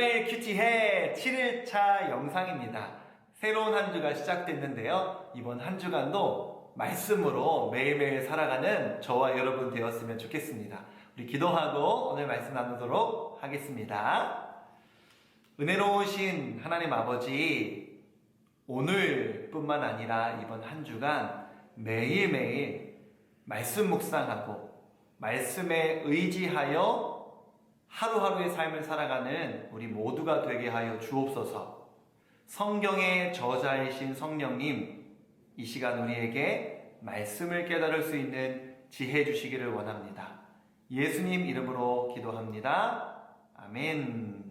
매일매일 큐티해 7일차 영상입니다. 새로운 한 주가 시작됐는데요. 이번 한 주간도 말씀으로 매일매일 살아가는 저와 여러분 되었으면 좋겠습니다. 우리 기도하고 오늘 말씀 나누도록 하겠습니다. 은혜로우신 하나님 아버지, 오늘뿐만 아니라 이번 한 주간 매일매일 말씀 묵상하고 말씀에 의지하여 하루하루의 삶을 살아가는 우리 모두가 되게 하여 주옵소서. 성경의 저자이신 성령님, 이 시간 우리에게 말씀을 깨달을 수 있는 지혜 주시기를 원합니다. 예수님 이름으로 기도합니다. 아멘.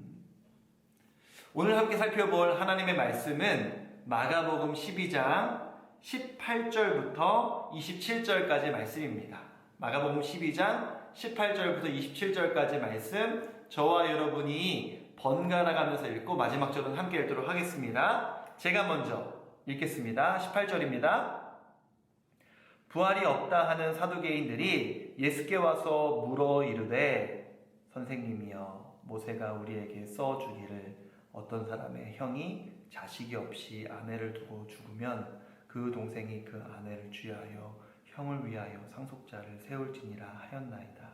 오늘 함께 살펴볼 하나님의 말씀은 마가복음 12장 18절부터 27절까지 말씀입니다. 마가복음 12장 18절부터 27절까지 말씀, 저와 여러분이 번갈아 가면서 읽고 마지막 절은 함께 읽도록 하겠습니다. 제가 먼저 읽겠습니다. 18절입니다. 부활이 없다 하는 사두개인들이 예수께 와서 물어 이르되, 선생님이여, 모세가 우리에게 써주기를 어떤 사람의 형이 자식이 없이 아내를 두고 죽으면 그 동생이 그 아내를 취하여 형을 위하여 상속자를 세울지니라 하였나이다.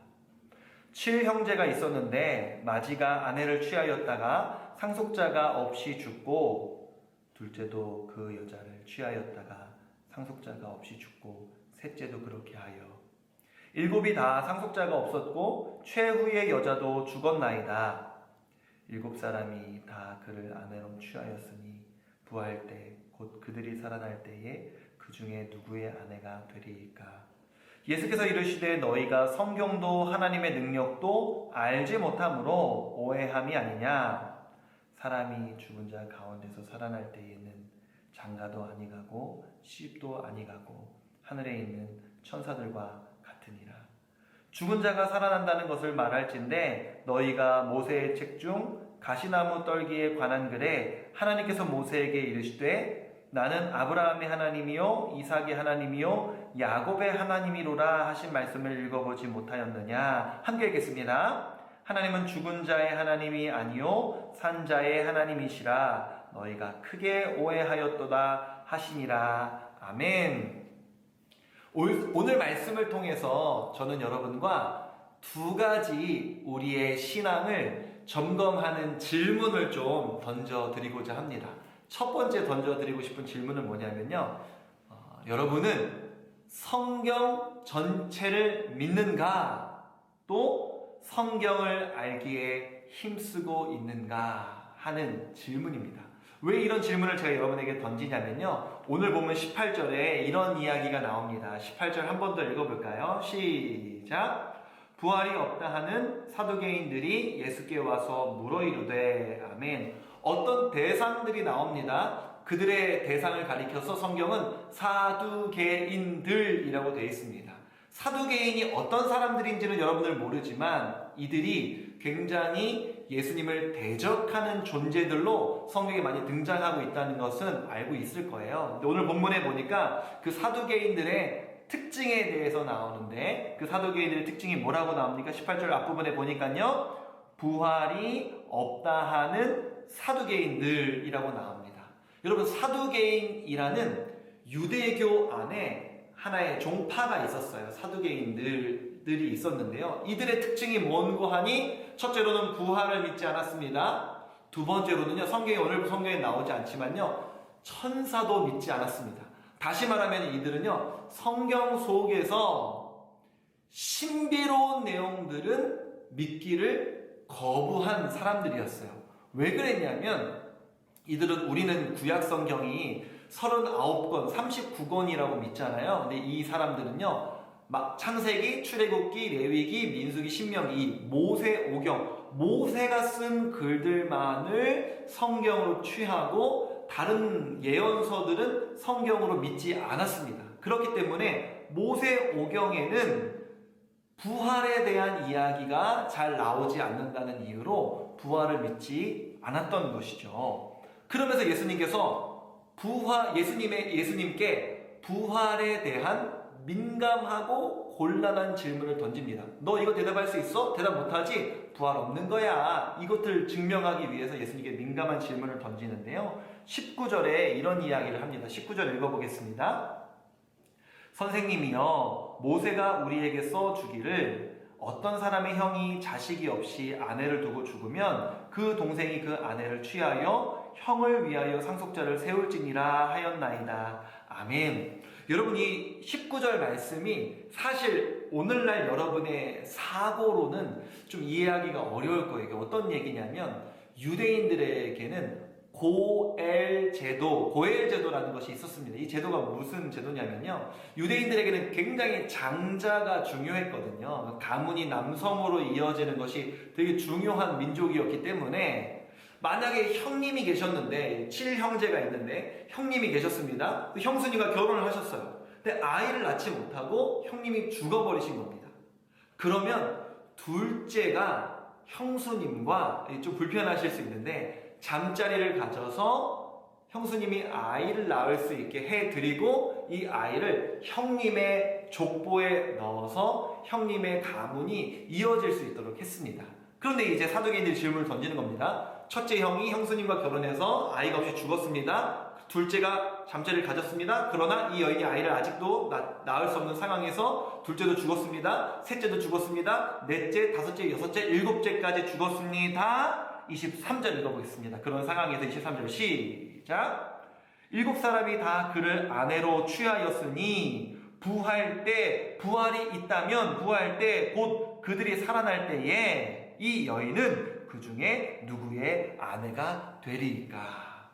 7형제가 있었는데 마지가 아내를 취하였다가 상속자가 없이 죽고, 둘째도 그 여자를 취하였다가 상속자가 없이 죽고, 셋째도 그렇게 하여 7이 다 상속자가 없었고 최후의 여자도 죽었나이다. 7사람이 다 그를 아내로 취하였으니 부활 때 곧 그들이 살아날 때에 그 중에 누구의 아내가 되리이까. 예수께서 이르시되 너희가 성경도 하나님의 능력도 알지 못함으로 오해함이 아니냐. 사람이 죽은 자 가운데서 살아날 때에는 장가도 아니가고 시집도 아니가고 하늘에 있는 천사들과 같으니라. 죽은 자가 살아난다는 것을 말할진대 너희가 모세의 책 중 가시나무 떨기에 관한 글에 하나님께서 모세에게 이르시되 나는 아브라함의 하나님이요 이삭의 하나님이요 야곱의 하나님이로라 하신 말씀을 읽어보지 못하였느냐. 함께 읽겠습니다. 하나님은 죽은 자의 하나님이 아니요 산 자의 하나님이시라 너희가 크게 오해하였도다 하시니라. 아멘. 오늘 말씀을 통해서 저는 여러분과 두 가지 우리의 신앙을 점검하는 질문을 좀 던져드리고자 합니다. 첫 번째 던져드리고 싶은 질문은 뭐냐면요. 여러분은 성경 전체를 믿는가? 또 성경을 알기에 힘쓰고 있는가? 하는 질문입니다. 왜 이런 질문을 제가 여러분에게 던지냐면요. 오늘 보면 18절에 이런 이야기가 나옵니다. 18절 한 번 더 읽어볼까요? 시작! 부활이 없다 하는 사두개인들이 예수께 와서 물어 이르되, 아멘. 어떤 대상들이 나옵니다. 그들의 대상을 가리켜서 성경은 사두개인들이라고 되어 있습니다. 사두개인이 어떤 사람들인지는 여러분들 모르지만 이들이 굉장히 예수님을 대적하는 존재들로 성경에 많이 등장하고 있다는 것은 알고 있을 거예요. 근데 오늘 본문에 보니까 그 사두개인들의 특징에 대해서 나오는데, 그 사두개인들의 특징이 뭐라고 나옵니까? 18절 앞부분에 보니까요, 부활이 없다 하는 사두개인들이라고 나옵니다. 여러분, 사두개인이라는 유대교 안에 하나의 종파가 있었어요. 사두개인들이 있었는데요. 이들의 특징이 뭔고 하니, 첫째로는 부활을 믿지 않았습니다. 두 번째로는요, 오늘 성경에 나오지 않지만요, 천사도 믿지 않았습니다. 다시 말하면 이들은요, 성경 속에서 신비로운 내용들은 믿기를 거부한 사람들이었어요. 왜 그랬냐면, 이들은 우리는 구약 성경이 39권, 39권이라고 믿잖아요. 근데 이 사람들은요, 막 창세기, 출애굽기, 레위기, 민수기, 신명기, 모세 오경, 모세가 쓴 글들만을 성경으로 취하고 다른 예언서들은 성경으로 믿지 않았습니다. 그렇기 때문에 모세 오경에는 부활에 대한 이야기가 잘 나오지 않는다는 이유로 부활을 믿지 않았던 것이죠. 그러면서 예수님께 부활에 대한 민감하고 곤란한 질문을 던집니다. 너 이거 대답할 수 있어? 대답 못하지? 부활 없는 거야. 이것을 증명하기 위해서 예수님께 민감한 질문을 던지는데요. 19절에 이런 이야기를 합니다. 19절 읽어보겠습니다. 선생님이여, 모세가 우리에게 써주기를 어떤 사람의 형이 자식이 없이 아내를 두고 죽으면 그 동생이 그 아내를 취하여 형을 위하여 상속자를 세울지니라 하였나이다. 아멘. 여러분, 이 19절 말씀이 사실 오늘날 여러분의 사고로는 좀 이해하기가 어려울 거예요. 어떤 얘기냐면 유대인들에게는 고엘 제도라는 것이 있었습니다. 이 제도가 무슨 제도냐면요, 유대인들에게는 굉장히 장자가 중요했거든요. 가문이 남성으로 이어지는 것이 되게 중요한 민족이었기 때문에 만약에 형님이 계셨는데, 7형제가 있는데 형님이 계셨습니다. 형수님과 결혼을 하셨어요. 근데 아이를 낳지 못하고 형님이 죽어버리신 겁니다. 그러면 둘째가 형수님과, 좀 불편하실 수 있는데, 잠자리를 가져서 형수님이 아이를 낳을 수 있게 해드리고 이 아이를 형님의 족보에 넣어서 형님의 가문이 이어질 수 있도록 했습니다. 그런데 이제 사두개인들이 질문을 던지는 겁니다. 첫째 형이 형수님과 결혼해서 아이가 없이 죽었습니다. 둘째가 잠자리를 가졌습니다. 그러나 이 여인이 아이를 아직도 낳을 수 없는 상황에서 둘째도 죽었습니다. 셋째도 죽었습니다. 넷째, 다섯째, 여섯째, 일곱째까지 죽었습니다. 23절 읽어보겠습니다. 그런 상황에서 23절 시작. 7사람이 다 그를 아내로 취하였으니 부활 때, 부활이 있다면 부활 때 곧 그들이 살아날 때에 이 여인은 그 중에 누구의 아내가 되리까?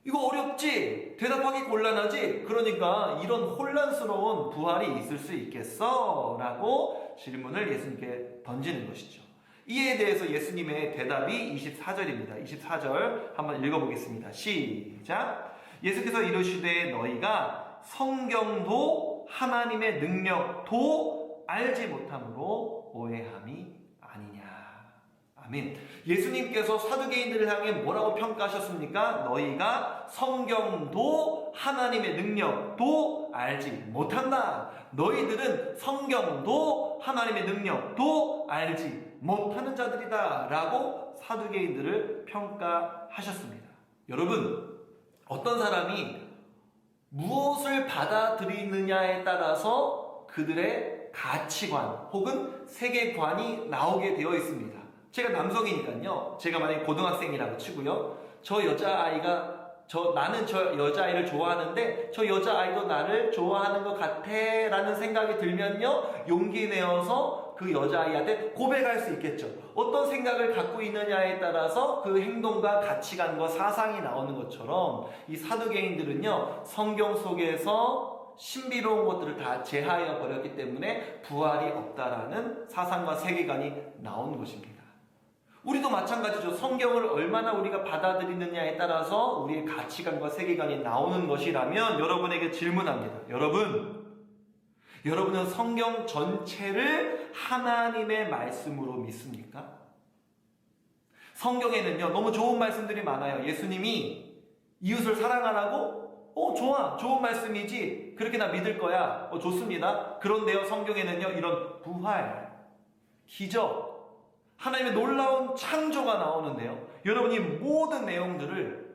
이거 어렵지? 대답하기 곤란하지? 그러니까 이런 혼란스러운 부활이 있을 수 있겠어? 라고 질문을 예수님께 던지는 것이죠. 이에 대해서 예수님의 대답이 24절입니다. 24절 한번 읽어보겠습니다. 시작. 예수께서 이르시되 너희가 성경도 하나님의 능력도 알지 못함으로 오해함이 아니냐. 아멘. 예수님께서 사두개인들을 향해 뭐라고 평가하셨습니까? 너희가 성경도 하나님의 능력도 알지 못한다. 너희들은 성경도 하나님의 능력도 알지 못하는 자들이다 라고 사두개인들을 평가하셨습니다. 여러분, 어떤 사람이 무엇을 받아들이느냐에 따라서 그들의 가치관 혹은 세계관이 나오게 되어 있습니다. 제가 남성이니까요, 제가 만약에 고등학생이라고 치고요, 나는 저 여자아이를 좋아하는데 저 여자아이도 나를 좋아하는 것 같아 라는 생각이 들면요, 용기 내어서 그 여자아이한테 고백할 수 있겠죠. 어떤 생각을 갖고 있느냐에 따라서 그 행동과 가치관과 사상이 나오는 것처럼 이 사두개인들은요, 성경 속에서 신비로운 것들을 다 제하여 버렸기 때문에 부활이 없다라는 사상과 세계관이 나온 것입니다. 우리도 마찬가지죠. 성경을 얼마나 우리가 받아들이느냐에 따라서 우리의 가치관과 세계관이 나오는 것이라면 여러분에게 질문합니다. 여러분은 성경 전체를 하나님의 말씀으로 믿습니까? 성경에는요, 너무 좋은 말씀들이 많아요. 예수님이 이웃을 사랑하라고? 좋아. 좋은 말씀이지. 그렇게 나 믿을 거야. 좋습니다. 그런데요, 성경에는요, 이런 부활, 기적, 하나님의 놀라운 창조가 나오는데요, 여러분이 모든 내용들을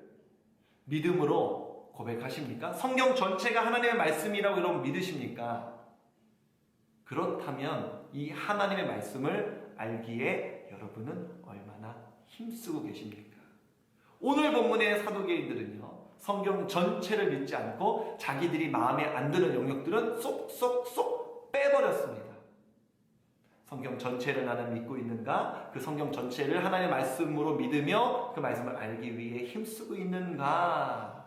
믿음으로 고백하십니까? 성경 전체가 하나님의 말씀이라고 여러분 믿으십니까? 그렇다면 이 하나님의 말씀을 알기에 여러분은 얼마나 힘쓰고 계십니까? 오늘 본문의 사두개인들은요, 성경 전체를 믿지 않고 자기들이 마음에 안 드는 영역들은 쏙쏙쏙 빼버렸습니다. 성경 전체를 나는 믿고 있는가? 그 성경 전체를 하나님의 말씀으로 믿으며 그 말씀을 알기 위해 힘쓰고 있는가?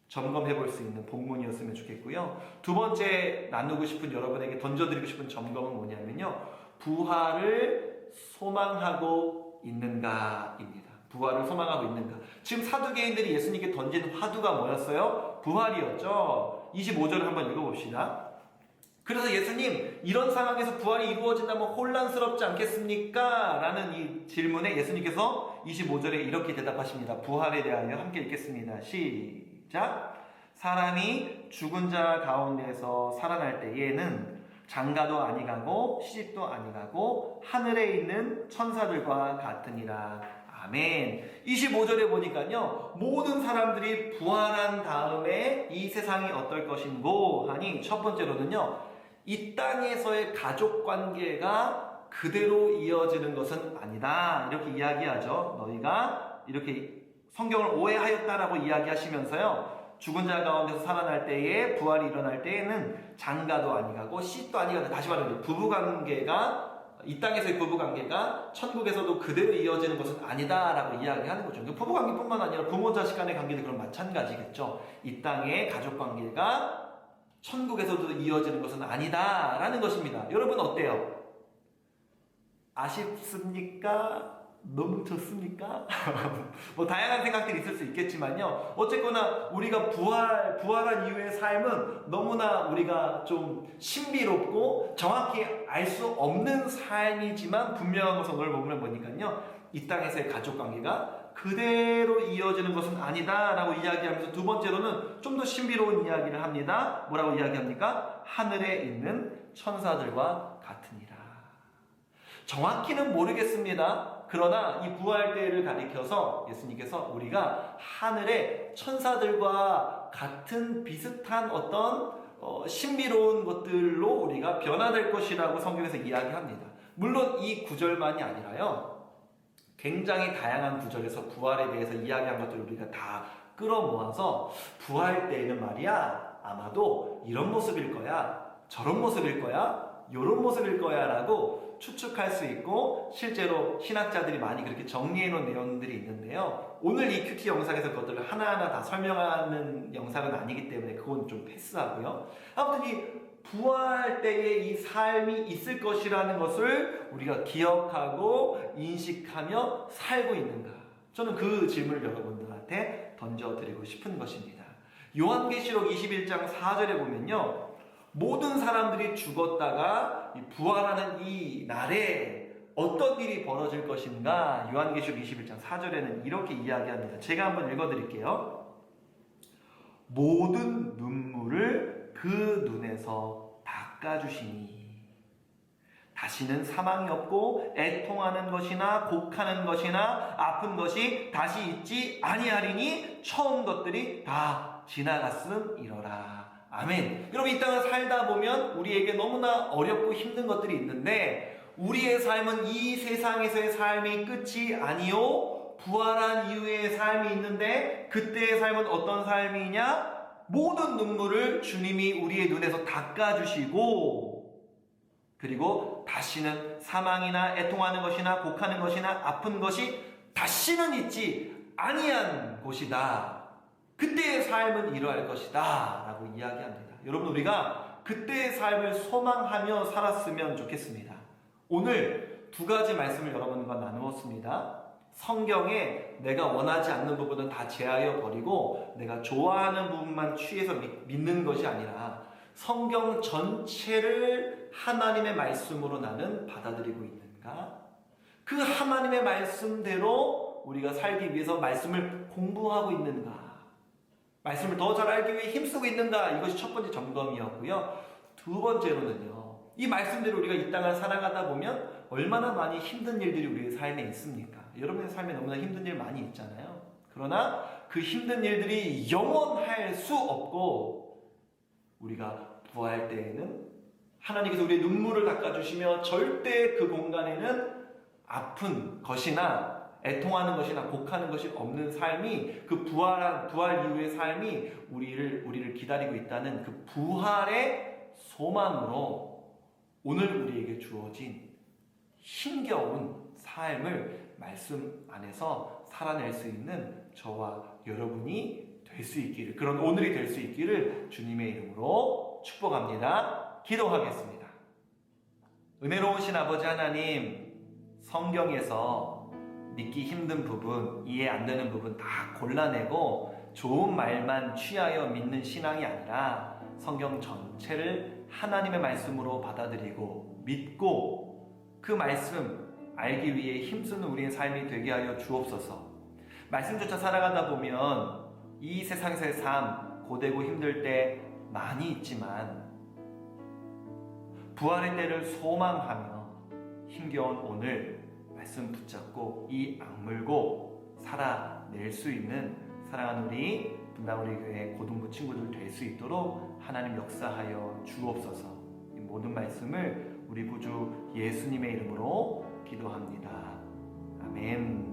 점검해 볼 수 있는 본문이었으면 좋겠고요. 두 번째 나누고 싶은, 여러분에게 던져드리고 싶은 점검은 뭐냐면요, 부활을 소망하고 있는가입니다. 부활을 소망하고 있는가. 지금 사두개인들이 예수님께 던진 화두가 뭐였어요? 부활이었죠. 25절을 한번 읽어봅시다. 그래서 예수님, 이런 상황에서 부활이 이루어진다면 혼란스럽지 않겠습니까? 라는 이 질문에 예수님께서 25절에 이렇게 대답하십니다. 부활에 대하여 함께 읽겠습니다. 시작. 사람이 죽은 자 가운데서 살아날 때에는 장가도 아니가고 시집도 아니가고 하늘에 있는 천사들과 같으니라. 아멘. 25절에 보니까요, 모든 사람들이 부활한 다음에 이 세상이 어떨 것인고 하니, 첫 번째로는요, 이 땅에서의 가족 관계가 그대로 이어지는 것은 아니다, 이렇게 이야기하죠. 너희가 이렇게 성경을 오해하였다라고 이야기하시면서요, 죽은 자 가운데서 살아날 때에, 부활이 일어날 때에는 장가도 아니가고 시집도 아니가고, 다시 말하면 부부관계가, 이 땅에서의 부부관계가 천국에서도 그대로 이어지는 것은 아니다라고 이야기하는 거죠. 부부관계뿐만 아니라 부모 자식 간의 관계도 그럼 마찬가지겠죠. 이 땅의 가족관계가 천국에서도 이어지는 것은 아니다라는 것입니다. 여러분 어때요? 아쉽습니까? 너무 좋습니까? 뭐 다양한 생각들이 있을 수 있겠지만요, 어쨌거나 우리가 부활한 이후의 삶은 너무나 우리가 좀 신비롭고 정확히 알 수 없는 삶이지만, 분명한 것은 오늘 본문을 보니까요, 이 땅에서의 가족관계가 그대로 이어지는 것은 아니다 라고 이야기하면서, 두 번째로는 좀 더 신비로운 이야기를 합니다. 뭐라고 이야기합니까? 하늘에 있는 천사들과 같으니라. 정확히는 모르겠습니다. 그러나 이 부활 때를 가리켜서 예수님께서 우리가 하늘의 천사들과 같은 비슷한 어떤 신비로운 것들로 우리가 변화될 것이라고 성경에서 이야기합니다. 물론 이 구절만이 아니라요, 굉장히 다양한 구절에서 부활에 대해서 이야기한 것들을 우리가 다 끌어모아서, 부활 때에는 말이야, 아마도 이런 모습일 거야, 저런 모습일 거야, 이런 모습일 거야 라고 추측할 수 있고, 실제로 신학자들이 많이 그렇게 정리해 놓은 내용들이 있는데요, 오늘 이 큐티 영상에서 그것들을 하나하나 다 설명하는 영상은 아니기 때문에 그건 좀 패스하고요. 아무튼 이 부활 때에 이 삶이 있을 것이라는 것을 우리가 기억하고 인식하며 살고 있는가, 저는 그 질문을 여러분들한테 던져드리고 싶은 것입니다. 요한계시록 21장 4절에 보면요, 모든 사람들이 죽었다가 부활하는 이 날에 어떤 일이 벌어질 것인가, 요한계시록 21장 4절에는 이렇게 이야기합니다. 제가 한번 읽어드릴게요. 모든 눈물을 그 눈에서 닦아주시니 다시는 사망이 없고 애통하는 것이나 곡하는 것이나 아픈 것이 다시 있지 아니하리니 처음 것들이 다 지나갔음이러라. 아멘. 여러분, 이 땅을 살다 보면 우리에게 너무나 어렵고 힘든 것들이 있는데, 우리의 삶은 이 세상에서의 삶이 끝이 아니요, 부활한 이후의 삶이 있는데, 그때의 삶은 어떤 삶이냐? 모든 눈물을 주님이 우리의 눈에서 닦아주시고, 그리고 다시는 사망이나 애통하는 것이나 곡하는 것이나 아픈 것이 다시는 있지 아니한 곳이다. 그때의 삶은 이러할 것이다 라고 이야기합니다. 여러분, 우리가 그때의 삶을 소망하며 살았으면 좋겠습니다. 오늘 두 가지 말씀을 여러분과 나누었습니다. 성경에 내가 원하지 않는 부분은 다 제하여 버리고 내가 좋아하는 부분만 취해서 믿는 것이 아니라, 성경 전체를 하나님의 말씀으로 나는 받아들이고 있는가? 그 하나님의 말씀대로 우리가 살기 위해서 말씀을 공부하고 있는가? 말씀을 더 잘 알기 위해 힘쓰고 있는가? 이것이 첫 번째 점검이었고요. 두 번째로는요, 이 말씀대로 우리가 이 땅을 살아가다 보면 얼마나 많이 힘든 일들이 우리의 삶에 있습니까? 여러분의 삶에 너무나 힘든 일 많이 있잖아요. 그러나 그 힘든 일들이 영원할 수 없고, 우리가 부활 때에는 하나님께서 우리의 눈물을 닦아주시며 절대 그 공간에는 아픈 것이나 애통하는 것이나 곡하는 것이 없는 삶이, 그 부활 이후의 삶이 우리를 기다리고 있다는 그 부활의 소망으로 오늘 우리에게 주어진 힘겨운 삶을 말씀 안에서 살아낼 수 있는 저와 여러분이 될 수 있기를, 그런 오늘이 될 수 있기를 주님의 이름으로 축복합니다. 기도하겠습니다. 은혜로우신 아버지 하나님, 성경에서 믿기 힘든 부분, 이해 안 되는 부분 다 골라내고 좋은 말만 취하여 믿는 신앙이 아니라, 성경 전체를 하나님의 말씀으로 받아들이고 믿고 그 말씀 알기 위해 힘쓰는 우리의 삶이 되게 하여 주옵소서. 말씀조차 살아가다 보면 이 세상에서의 삶, 고되고 힘들 때 많이 있지만 부활의 때를 소망하며 힘겨운 오늘 말씀 붙잡고 이 악물고 살아낼 수 있는 사랑하는 우리 분당우리 교회 고등부 친구들 될 수 있도록 하나님 역사하여 주옵소서. 이 모든 말씀을 우리 구주 예수님의 이름으로 기도합니다. 아멘.